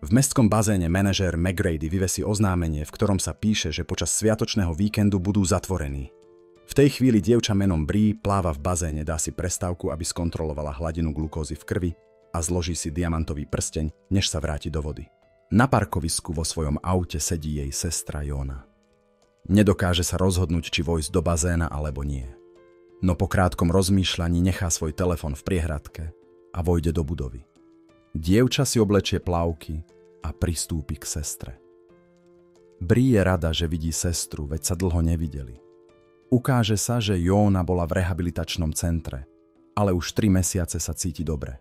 V mestskom bazéne manažér McGrady vyvesí oznámenie, v ktorom sa píše, že počas sviatočného víkendu budú zatvorení. V tej chvíli dievča menom Bree pláva v bazéne, dá si prestávku, aby skontrolovala hladinu glukózy v krvi a zloží si diamantový prsteň, než sa vráti do vody. Na parkovisku vo svojom aute sedí jej sestra Jona. Nedokáže sa rozhodnúť, či vojsť do bazéna alebo nie. No po krátkom rozmýšľaní nechá svoj telefon v priehradke a vojde do budovy. Dievča si oblečie plavky a pristúpi k sestre. Bree je rada, že vidí sestru, veď sa dlho nevideli. Ukáže sa, že Jona bola v rehabilitačnom centre, ale už 3 mesiace sa cíti dobre.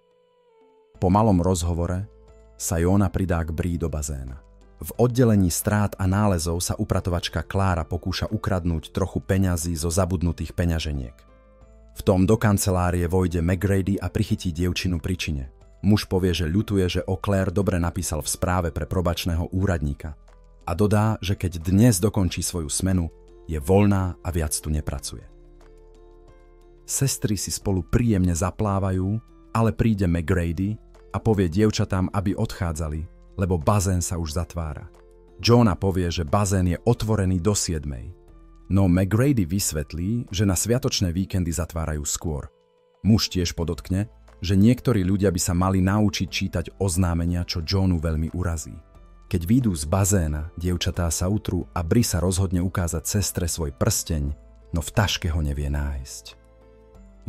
Po malom rozhovore sa Jona pridá k Bree do bazéna. V oddelení strát a nálezov sa upratovačka Klára pokúša ukradnúť trochu peňazí zo zabudnutých peňaženiek. V tom do kancelárie vojde McGrady a prichytí dievčinu pri čine. Muž povie, že ľutuje, že o Claire dobre napísal v správe pre probačného úradníka a dodá, že keď dnes dokončí svoju smenu, je voľná a viac tu nepracuje. Sestry si spolu príjemne zaplávajú, ale príde McGrady a povie dievčatám, aby odchádzali, lebo bazén sa už zatvára. Jona povie, že bazén je otvorený do 7. No McGrady vysvetlí, že na sviatočné víkendy zatvárajú skôr. Muž tiež podotkne, že niektorí ľudia by sa mali naučiť čítať oznámenia, čo Jonu veľmi urazí. Keď výjdu z bazéna, dievčatá sa utrú a Bree sa rozhodne ukázať sestre svoj prsteň, no v taške ho nevie nájsť.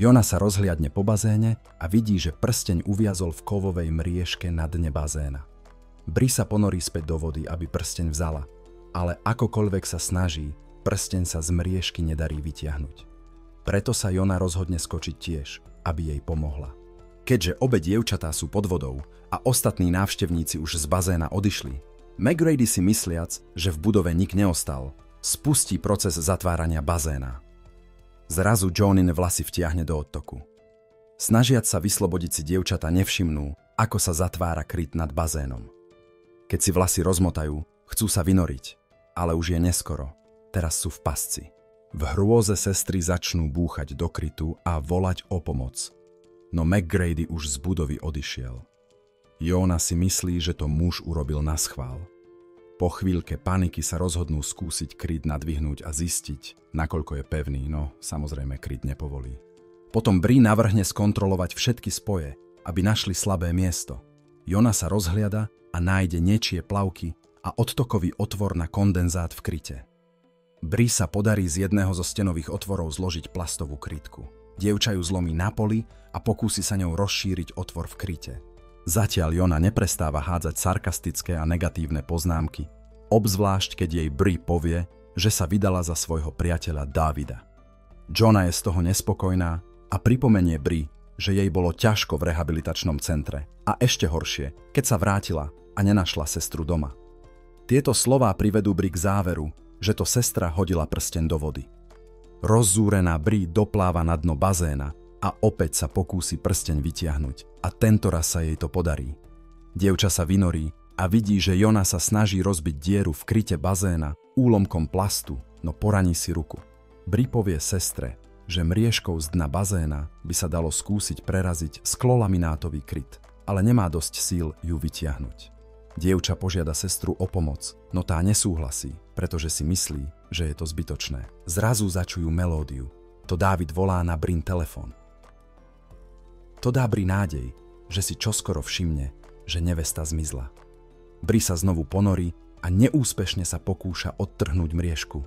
Jona sa rozhliadne po bazéne a vidí, že prsteň uviazol v kovovej mriežke na dne bazéna. Bree sa ponorí späť do vody, aby prsteň vzala, ale akokoľvek sa snaží, prsteň sa z mriežky nedarí vytiahnuť. Preto sa Jona rozhodne skočiť tiež, aby jej pomohla. Keďže obe dievčatá sú pod vodou a ostatní návštevníci už z bazéna odišli, McGrady si mysliac, že v budove nik neostal, spustí proces zatvárania bazéna. Zrazu Jonin vlasy vtiahne do odtoku. Snažiac sa vyslobodiť si dievčatá nevšimnú, ako sa zatvára kryt nad bazénom. Keď si vlasy rozmotajú, chcú sa vynoriť, ale už je neskoro, teraz sú v pasci. V hrôze sestry začnú búchať do krytu a volať o pomoc. No McGrady už z budovy odišiel. Jona si myslí, že to muž urobil naschvál. Po chvíľke paniky sa rozhodnú skúsiť kryt nadvihnúť a zistiť, nakoľko je pevný, no samozrejme kryt nepovolí. Potom Bree navrhne skontrolovať všetky spoje, aby našli slabé miesto. Jona sa rozhliada a nájde niečie plavky a odtokový otvor na kondenzát v kryte. Bree sa podarí z jedného zo stenových otvorov zložiť plastovú krytku. Dievča ju zlomí na poli a pokúsi sa ňou rozšíriť otvor v kryte. Zatiaľ Jona neprestáva hádzať sarkastické a negatívne poznámky, obzvlášť keď jej Bree povie, že sa vydala za svojho priateľa Davida. Jona je z toho nespokojná a pripomenie Bree, že jej bolo ťažko v rehabilitačnom centre a ešte horšie, keď sa vrátila a nenašla sestru doma. Tieto slová privedú Bree k záveru, že to sestra hodila prsteň do vody. Rozzúrená Bree dopláva na dno bazéna a opäť sa pokúsi prsteň vytiahnuť a tentoraz sa jej to podarí. Dievča sa vynorí a vidí, že Jona sa snaží rozbiť dieru v kryte bazéna úlomkom plastu, no poraní si ruku. Bree povie sestre, že mriežkou z dna bazéna by sa dalo skúsiť preraziť sklolaminátový kryt, ale nemá dosť síl ju vytiahnuť. Dievča požiada sestru o pomoc, no tá nesúhlasí, pretože si myslí, že je to zbytočné. Zrazu začujú melódiu. To Dávid volá na Breen telefón. To dá Bree nádej, že si čoskoro všimne, že nevesta zmizla. Bree sa znovu ponorí a neúspešne sa pokúša odtrhnúť mriežku.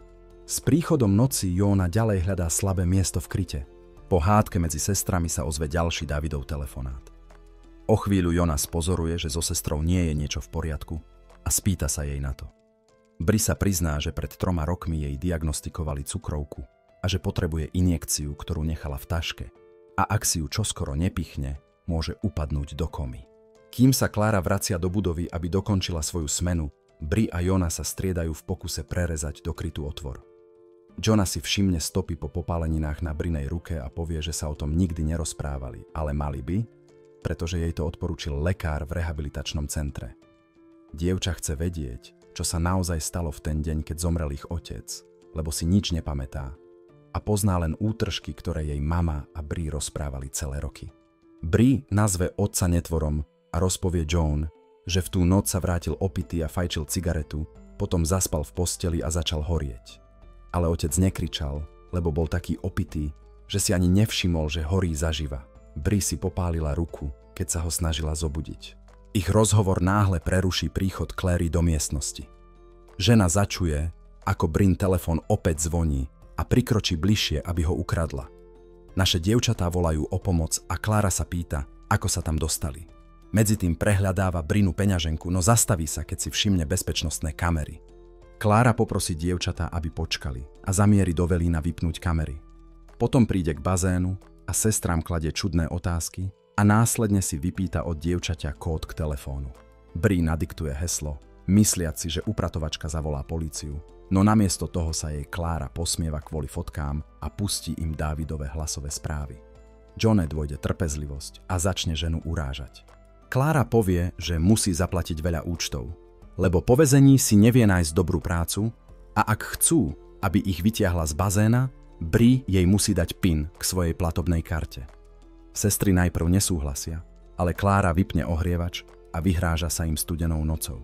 S príchodom noci Jona ďalej hľadá slabé miesto v kryte. Po hádke medzi sestrami sa ozve ďalší Dávidov telefonát. O chvíľu Jona spozoruje, že so sestrou nie je niečo v poriadku a spýta sa jej na to. Bree sa prizná, že pred 3 rokmi jej diagnostikovali cukrovku a že potrebuje injekciu, ktorú nechala v taške. A ak si ju čoskoro nepichne, môže upadnúť do komy. Kým sa Klára vracia do budovy, aby dokončila svoju smenu, Bree a Jona sa striedajú v pokuse prerezať dokrytú otvor. Jona si všimne stopy po popáleninách na Breenej ruke a povie, že sa o tom nikdy nerozprávali, ale mali by, pretože jej to odporúčil lekár v rehabilitačnom centre. Dievča chce vedieť, čo sa naozaj stalo v ten deň, keď zomrel ich otec, lebo si nič nepamätá a pozná len útržky, ktoré jej mama a Bree rozprávali celé roky. Bree nazve otca netvorom a rozpovie Joan, že v tú noc sa vrátil opitý a fajčil cigaretu, potom zaspal v posteli a začal horieť. Ale otec nekričal, lebo bol taký opitý, že si ani nevšimol, že horí zaživa. Bree si popálila ruku, keď sa ho snažila zobudiť. Ich rozhovor náhle preruší príchod Clary do miestnosti. Žena začuje, ako Bryn telefón opäť zvoní a prikročí bližšie, aby ho ukradla. Naše dievčatá volajú o pomoc a Klára sa pýta, ako sa tam dostali. Medzitým prehľadáva Brynu peňaženku, no zastaví sa, keď si všimne bezpečnostné kamery. Klára poprosí dievčatá, aby počkali a zamierí do Velína vypnúť kamery. Potom príde k bazénu a sestrám kladie čudné otázky a následne si vypýta od dievčaťa kód k telefónu. Bree nadiktuje heslo, mysliac si, že upratovačka zavolá políciu, no namiesto toho sa jej Klára posmieva kvôli fotkám a pustí im Dávidove hlasové správy. Johne dôjde trpezlivosť a začne ženu urážať. Klára povie, že musí zaplatiť veľa účtov, lebo po väzení si nevie nájsť dobrú prácu a ak chcú, aby ich vytiahla z bazéna, Bree jej musí dať PIN k svojej platobnej karte. Sestry najprv nesúhlasia, ale Klára vypne ohrievač a vyhráža sa im studenou nocou.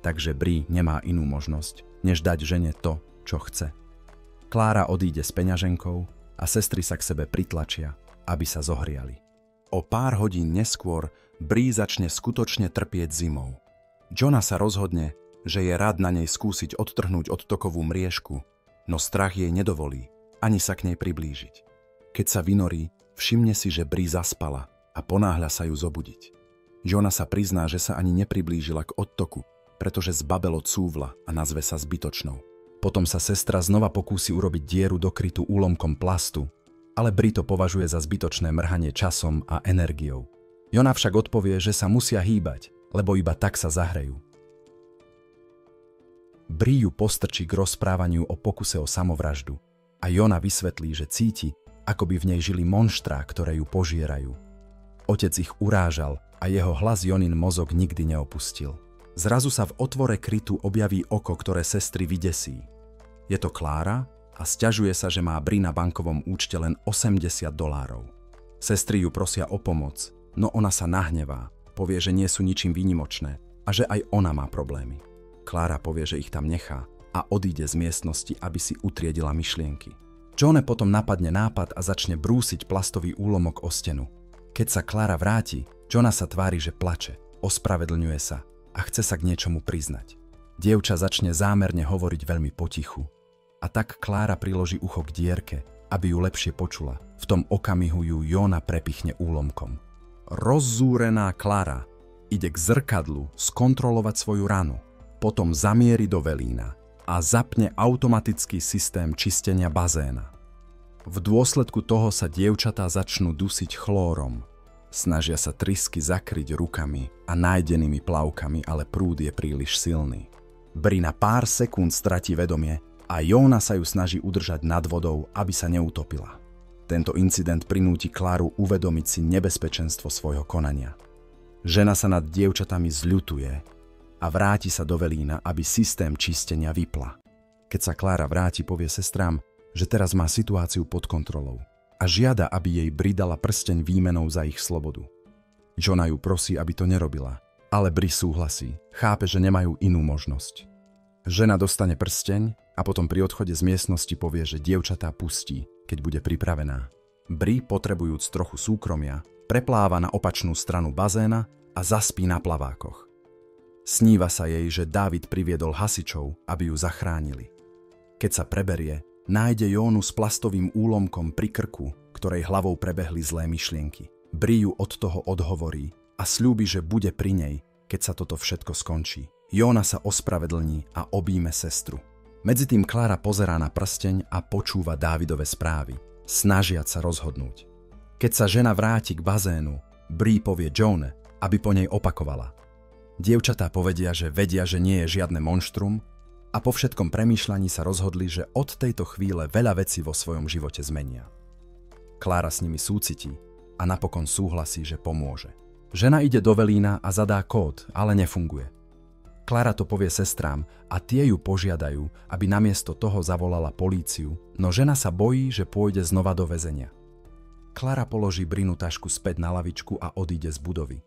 Takže Bree nemá inú možnosť, než dať žene to, čo chce. Klára odíde s peňaženkou a sestry sa k sebe pritlačia, aby sa zohriali. O pár hodín neskôr Bree začne skutočne trpieť zimou. Johna sa rozhodne, že je rád na nej skúsiť odtrhnúť odtokovú mriežku, no strach jej nedovolí ani sa k nej priblížiť. Keď sa vynorí, všimne si, že Bree zaspala a ponáhľa sa ju zobudiť. Johna sa prizná, že sa ani nepriblížila k odtoku, pretože zbabelo cúvla a nazve sa zbytočnou. Potom sa sestra znova pokúsi urobiť dieru dokrytú úlomkom plastu, ale Bree to považuje za zbytočné mrhanie časom a energiou. Jona však odpovie, že sa musia hýbať, lebo iba tak sa zahrejú. Bree ju postrčí k rozprávaniu o pokuse o samovraždu a Jona vysvetlí, že cíti, ako by v nej žili monštrá, ktoré ju požierajú. Otec ich urážal a jeho hlas Jonin mozog nikdy neopustil. Zrazu sa v otvore krytu objaví oko, ktoré sestry vydesí. Je to Klára a sťažuje sa, že má Bree na bankovom účte len $80. Sestry ju prosia o pomoc, no ona sa nahnevá, povie, že nie sú ničím výnimočné a že aj ona má problémy. Klára povie, že ich tam nechá a odíde z miestnosti, aby si utriedila myšlienky. Johne potom napadne nápad a začne brúsiť plastový úlomok o stenu. Keď sa Klára vráti, Johna sa tvári, že plače, ospravedlňuje sa a chce sa k niečomu priznať. Dievča začne zámerne hovoriť veľmi potichu. A tak Klára priloží ucho k dierke, aby ju lepšie počula. V tom okamihu ju Jona prepichne úlomkom. Rozzúrená Klára ide k zrkadlu skontrolovať svoju ranu, potom zamieri do Velína a zapne automatický systém čistenia bazéna. V dôsledku toho sa dievčatá začnú dusiť chlórom. Snažia sa trysky zakryť rukami a nájdenými plavkami, ale prúd je príliš silný. Bree na pár sekúnd stratí vedomie a Jona sa ju snaží udržať nad vodou, aby sa neutopila. Tento incident prinúti Kláru uvedomiť si nebezpečenstvo svojho konania. Žena sa nad dievčatami zľutuje a vráti sa do Velína, aby systém čistenia vypla. Keď sa Klára vráti, povie sestrám, že teraz má situáciu pod kontrolou a žiada, aby jej Bree dala prsteň výmenou za ich slobodu. Jona ju prosí, aby to nerobila, ale Bree súhlasí, chápe, že nemajú inú možnosť. Žena dostane prsteň a potom pri odchode z miestnosti povie, že dievčatá pustí, keď bude pripravená. Bree, potrebujúc trochu súkromia, prepláva na opačnú stranu bazéna a zaspí na plavákoch. Sníva sa jej, že Dávid priviedol hasičov, aby ju zachránili. Keď sa preberie, nájde Jónu s plastovým úlomkom pri krku, ktorej hlavou prebehli zlé myšlienky. Bree ju od toho odhovorí a sľúbi, že bude pri nej, keď sa toto všetko skončí. Jóna sa ospravedlní a objíme sestru. Medzitým Klára pozerá na prsteň a počúva Dávidove správy, snažiac sa rozhodnúť. Keď sa žena vráti k bazénu, Bree povie Jone, aby po nej opakovala. Dievčatá povedia, že vedia, že nie je žiadne monštrum a po všetkom premýšľaní sa rozhodli, že od tejto chvíle veľa vecí vo svojom živote zmenia. Klára s nimi súcití a napokon súhlasí, že pomôže. Žena ide do Velína a zadá kód, ale nefunguje. Klára to povie sestrám a tie ju požiadajú, aby namiesto toho zavolala políciu, no žena sa bojí, že pôjde znova do väzenia. Klára položí Brynu tašku späť na lavičku a odíde z budovy.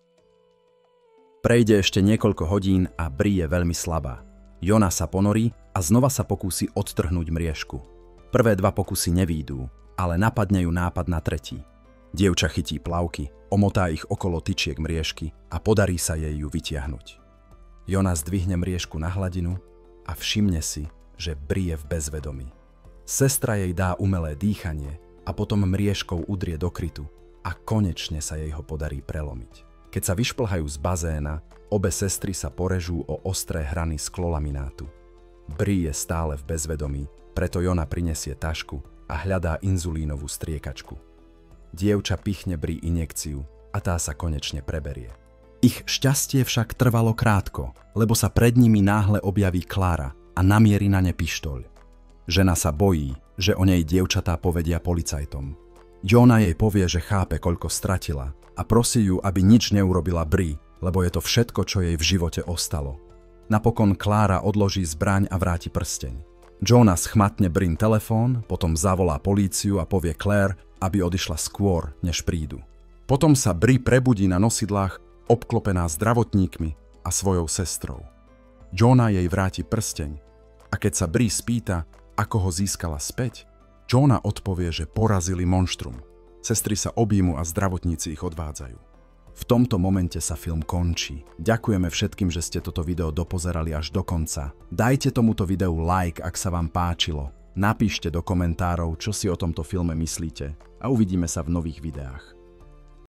Prejde ešte niekoľko hodín a Bree je veľmi slabá. Jona sa ponorí a znova sa pokúsi odtrhnúť mriežku. Prvé 2 pokusy nevídú, ale napadne ju nápad na tretí. Dievča chytí plavky, omotá ich okolo tyčiek mriežky a podarí sa jej ju vytiahnuť. Jona zdvihne mriežku na hladinu a všimne si, že Bree je v bezvedomí. Sestra jej dá umelé dýchanie a potom mriežkou udrie do krytu a konečne sa jej ho podarí prelomiť. Keď sa vyšplhajú z bazéna, obe sestry sa porežú o ostré hrany sklolaminátu. Bree je stále v bezvedomí, preto Jona prinesie tašku a hľadá inzulínovú striekačku. Dievča pichne Bree injekciu a tá sa konečne preberie. Ich šťastie však trvalo krátko, lebo sa pred nimi náhle objaví Klára a namierí na ne pištoľ. Žena sa bojí, že o nej dievčatá povedia policajtom. Jona jej povie, že chápe, koľko stratila a prosí ju, aby nič neurobila Bree, lebo je to všetko, čo jej v živote ostalo. Napokon Klára odloží zbraň a vráti prsteň. Jonas chmatne Bree telefón, potom zavolá políciu a povie Claire, aby odišla skôr, než prídu. Potom sa Bree prebudí na nosidlách, obklopená zdravotníkmi a svojou sestrou. Jona jej vráti prsteň a keď sa Bree spýta, ako ho získala späť, Jona odpovie, že porazili monštrum. Sestry sa objímu a zdravotníci ich odvádzajú. V tomto momente sa film končí. Ďakujeme všetkým, že ste toto video dopozerali až do konca. Dajte tomuto videu like, ak sa vám páčilo. Napíšte do komentárov, čo si o tomto filme myslíte a uvidíme sa v nových videách.